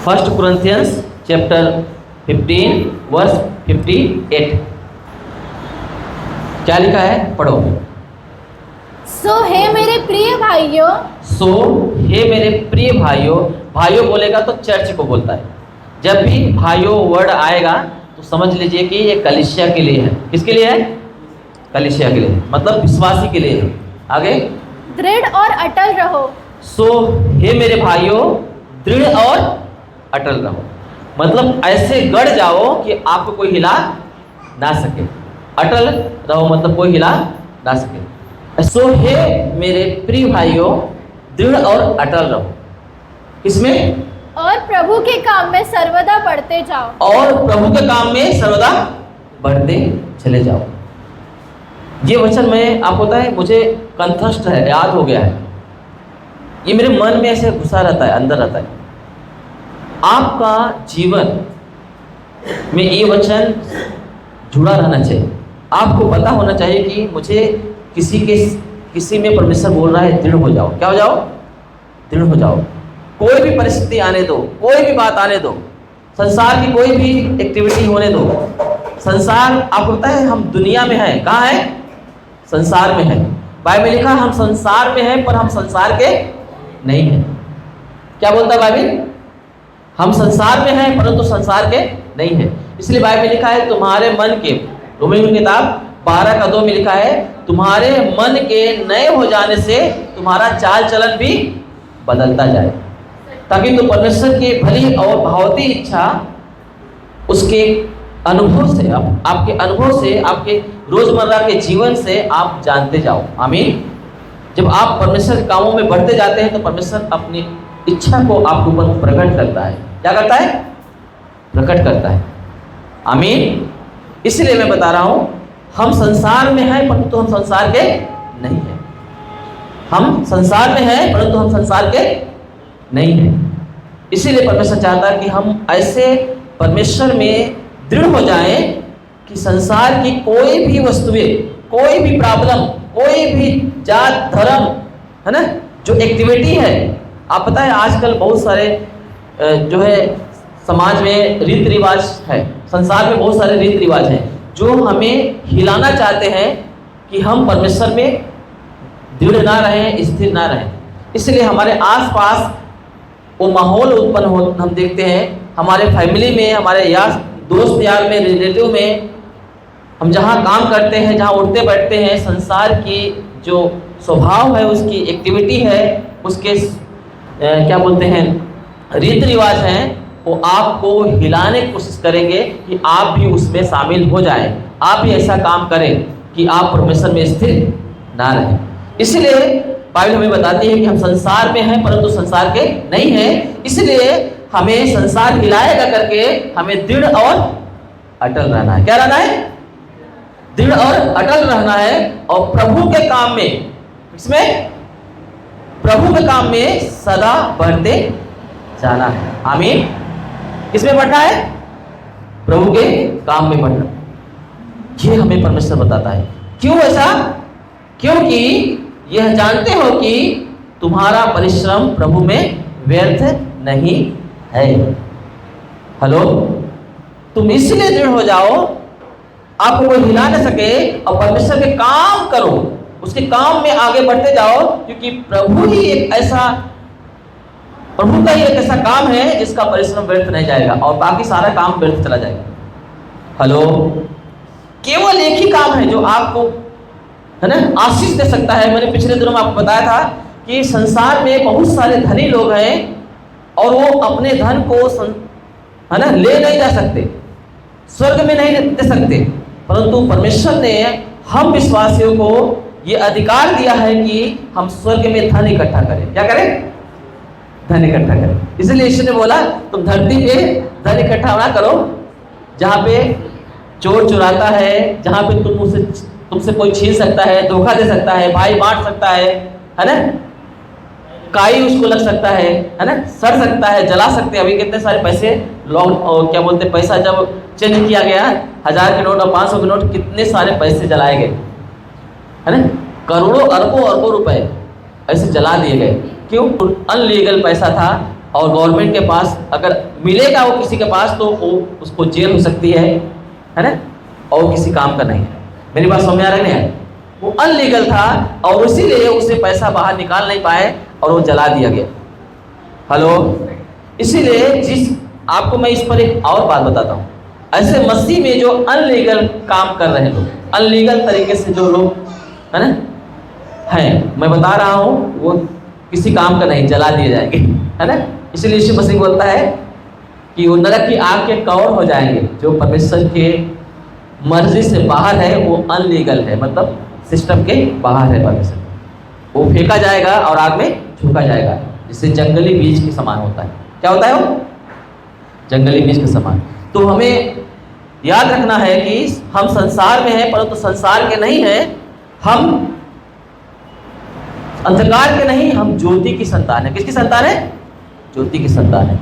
First कुरिन्थियंस chapter 15 verse 58। क्या लिखा है, पढ़ो। सो हे मेरे प्रिय भाइयों, सो हे मेरे प्रिय भाइयों, भाइयों बोलेगा तो चर्च को बोलता है। जब भी भाइयों वर्ड आएगा तो समझ लीजिए कि ये कलीसिया के लिए है। किसके लिए है? कलीसिया के लिए, मतलब विश्वासी के लिए है। आगे, दृढ़ और अटल रहो। सो हे मेरे भाइयों, दृढ़ और अटल रहो, मतलब ऐसे गड़ जाओ कि आपको कोई हिला ना सके। अटल रहो मतलब कोई हिला ना सके। सो हे मेरे प्रिय भाइयों, दृढ़ और अटल रहो। किसमें? और प्रभु के काम में सर्वदा बढ़ते जाओ। और प्रभु के काम में सर्वदा बढ़ते चले जाओ। ये वचन में आपको पता है, मुझे कंठस्थ है, याद हो गया है। ये मेरे मन में ऐसे घुसा रहता है, अंदर रहता है। आपका जीवन में ये वचन जुड़ा रहना चाहिए। आपको पता होना चाहिए कि मुझे किसी में परमेश्वर बोल रहा है, दृढ़ हो जाओ। क्या हो जाओ? दृढ़ हो जाओ। कोई भी परिस्थिति आने दो, कोई भी बात आने दो, संसार की कोई भी एक्टिविटी होने दो। संसार, आपको पता है हम दुनिया में हैं। कहाँ है? संसार में है। बाइबल में लिखा हम संसार में हैं पर हम संसार के नहीं हैं। क्या बोलता है बाइबल? हम संसार में हैं परंतु संसार के नहीं हैं। इसलिए बाइबल में लिखा है तुम्हारे मन के, रोमियो की किताब 12:2 में लिखा है, तुम्हारे मन के नए हो जाने से तुम्हारा चाल चलन भी बदलता जाए, ताकि तुम परमेश्वर की भली और भावती इच्छा उसके अनुभव से, आपके अनुभव से, आपके रोजमर्रा के जीवन से आप जानते जाओ। आमीन। जब आप परमेश्वर के कामों में बढ़ते जाते हैं तो परमेश्वर अपनी इच्छा को आपके ऊपर प्रकट करता है। क्या करता है? प्रकट करता है। आमीन। इसलिए मैं बता रहा हूं, हम संसार में हैं परंतु हम संसार के नहीं हैं। हम संसार में हैं परंतु हम संसार के नहीं हैं। इसीलिए परमेश्वर चाहता है कि हम ऐसे परमेश्वर में दृढ़ हो जाएं कि संसार की कोई भी वस्तुएं, कोई भी प्रॉब्लम, कोई भी जात धर्म, है ना, जो एक्टिविटी है। आप पता है आजकल बहुत सारे जो है समाज में रीति रिवाज है, संसार में बहुत सारे रीति रिवाज हैं जो हमें हिलाना चाहते हैं कि हम परमेश्वर में दृढ़ ना रहें, स्थिर ना रहें। इसलिए हमारे आसपास वो माहौल उत्पन्न हो, हम देखते हैं हमारे फैमिली में, हमारे दोस्त यार में, रिलेटिव में, हम जहाँ काम करते हैं, जहाँ उठते बैठते हैं, संसार की जो स्वभाव है, उसकी एक्टिविटी है, उसके क्या बोलते हैं रीति रिवाज हैं, वो आपको हिलाने की कोशिश करेंगे कि आप भी उसमें शामिल हो जाएं, आप भी ऐसा काम करें कि आप परमेश्वर में स्थिर ना रहें। इसलिए बाइबल हमें बताती है कि हम संसार में हैं परंतु संसार के नहीं हैं। इसलिए हमें संसार हिलाएगा करके हमें दृढ़ और अटल रहना है। क्या रहना है? दृढ़ और अटल रहना है। और प्रभु के काम में, इसमें प्रभु के काम में सदा बढ़ते जाना है। आमीन। किसमें बढ़ना है? प्रभु के काम में बढ़ना। ये हमें परमेश्वर बताता है। क्यों ऐसा? क्योंकि यह जानते हो कि तुम्हारा परिश्रम प्रभु में व्यर्थ नहीं है। हेलो, तुम इसलिए दृढ़ हो जाओ, आपको कोई हिला न सके, और परमेश्वर के काम करो, उसके काम में आगे बढ़ते जाओ, क्योंकि प्रभु ही एक ऐसा, प्रभु का ही एक ऐसा काम है जिसका परिश्रम व्यर्थ नहीं जाएगा और बाकी सारा काम व्यर्थ चला जाएगा। हेलो, केवल एक ही काम है जो आपको, है ना, आशीष दे सकता है। मैंने पिछले दिनों में आपको बताया था कि संसार में बहुत सारे धनी लोग हैं और वो अपने धन को है ना ले नहीं जा सकते, स्वर्ग में नहीं दे सकते, परंतु परमेश्वर ने हम विश्वासियों को ये अधिकार दिया है कि हम स्वर्ग में धन इकट्ठा करें। क्या करें? धन इकट्ठा करें। इसलिए यीशु ने बोला तुम धरती पे धन इकट्ठा ना करो जहाँ पे चोर चुराता है, जहाँ पे तुमसे कोई छीन सकता है, धोखा दे सकता है, भाई बांट सकता है ना, काई उसको लग सकता है ना, सड़ सकता है, जला सकते हैं। अभी कितने सारे पैसे और क्या बोलते, पैसा जब चेंज किया गया, 1000 के नोट और 500 के नोट, कितने सारे पैसे जलाए गए, है ना, करोड़ों अरबों रुपए ऐसे जला दिए गए। क्यों? अनलीगल पैसा था और गवर्नमेंट के पास अगर मिलेगा वो किसी के पास तो वो उसको जेल हो सकती है ना, और वो किसी काम का नहीं है। मेरी बात समझ आ रही है? वो अनलीगल था और इसीलिए उसे पैसा बाहर निकाल नहीं पाए और वो जला दिया गया। हेलो, इसीलिए आपको मैं इस पर एक और बात बताता हूँ। ऐसे मसीह में जो अनलीगल काम कर रहे लोग, अनलीगल तरीके से जो लोग है ना हैं, मैं बता रहा हूँ वो किसी काम का नहीं, जला दिए जाएंगे, है ना। इसलिए यीशु मसीह बोलता है कि वो नरक की आग के कौर हो जाएंगे। जो परमेश्वर के मर्जी से बाहर है वो अनलीगल है, मतलब सिस्टम के बाहर है परमेश्वर, वो फेंका जाएगा और आग में झोंका जाएगा, जिससे जंगली बीज के समान होता है। क्या होता है वो? जंगली बीज के समान। तो हमें याद रखना है कि हम संसार में हैं परंतु संसार के नहीं हैं, हम अंधकार के नहीं, हम ज्योति की संतान है। किसकी संतान है? ज्योति की संतान है।